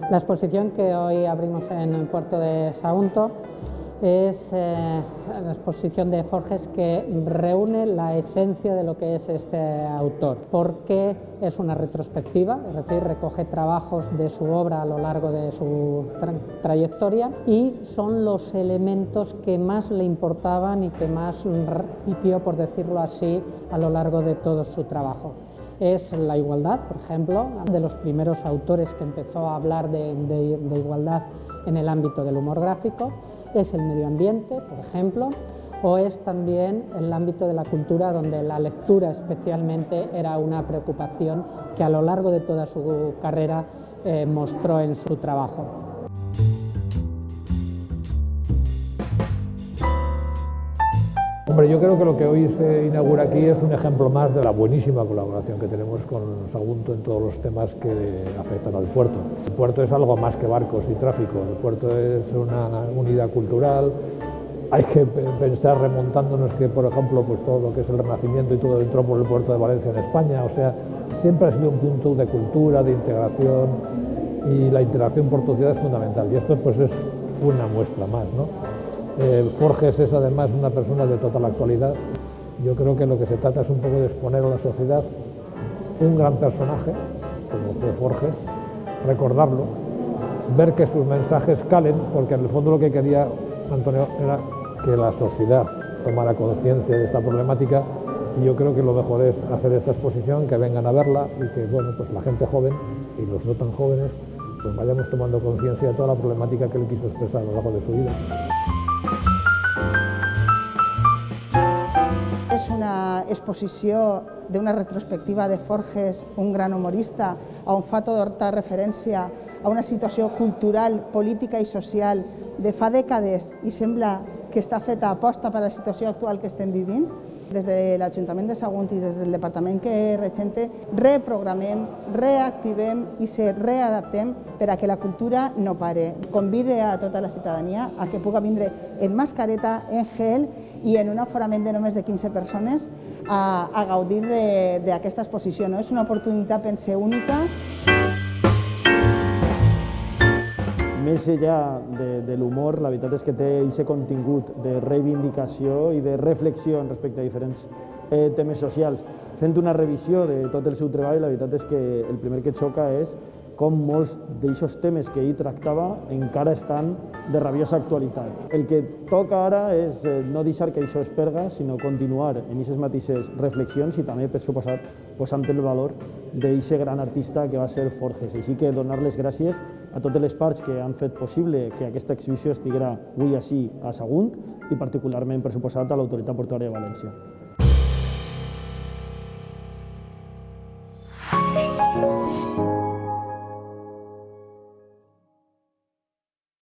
La exposición que hoy abrimos en el puerto de Sagunto es la exposición de Forges que reúne la esencia de lo que es este autor, porque es una retrospectiva, es decir, recoge trabajos de su obra a lo largo de su trayectoria y son los elementos que más le importaban y que más repitió, por decirlo así, a lo largo de todo su trabajo. Es la igualdad, por ejemplo, de los primeros autores que empezó a hablar de igualdad en el ámbito del humor gráfico, es el medio ambiente, por ejemplo, o es también el ámbito de la cultura, donde la lectura especialmente era una preocupación que a lo largo de toda su carrera mostró en su trabajo. Hombre, yo creo que lo que hoy se inaugura aquí es un ejemplo más de la buenísima colaboración que tenemos con Sagunto en todos los temas que afectan al puerto. El puerto es algo más que barcos y tráfico, el puerto es una unidad cultural. Hay que pensar remontándonos que, por ejemplo, pues todo lo que es el Renacimiento y todo entró por el puerto de Valencia en España, o sea, siempre ha sido un punto de cultura, de integración, y la interacción puerto-ciudad es fundamental, y esto pues es una muestra más, ¿no? Forges es además una persona de total actualidad. Yo creo que lo que se trata es un poco de exponer a la sociedad un gran personaje, como fue Forges, recordarlo, ver que sus mensajes calen, porque en el fondo lo que quería Antonio era que la sociedad tomara conciencia de esta problemática, y yo creo que lo mejor es hacer esta exposición, que vengan a verla y que, bueno, pues la gente joven y los no tan jóvenes pues vayamos tomando conciencia de toda la problemática que él quiso expresar a lo largo de su vida. És una exposició d'una retrospectiva de Forges, un gran humorista, on fa tota referència a una situació cultural, política i social de fa dècades i sembla que està feta aposta per a la situació actual que estem vivint. Des de l'Ajuntament de Sagunt i des del departament que regente reprogramem, reactivem i se readaptem per a que la cultura no pare. Convide a tota la ciutadania a que puga vindre en mascareta, en gel i en un aforament de només de 15 persones a gaudir d'aquesta exposició. És una oportunitat, pense, única. Més enllà de l'humor, la veritat és que té aquest contingut de reivindicació i de reflexió respecte a diferents temes socials. Fent una revisió de tot el seu treball, la veritat és que el primer que et xoca és com molts d'aquests temes que ell tractava encara estan de rabiosa actualitat. El que toca ara és no deixar que això es perga, sinó continuar en aquestes mateixes reflexions i també, per suposat, posant el valor d'aquest gran artista que va ser Forges. Així que donar les gràcies a totes les parts que han fet possible que aquesta exhibició estiguera avui així a Sagunt i particularment, per suposat, a l'Autoritat Portuària de València.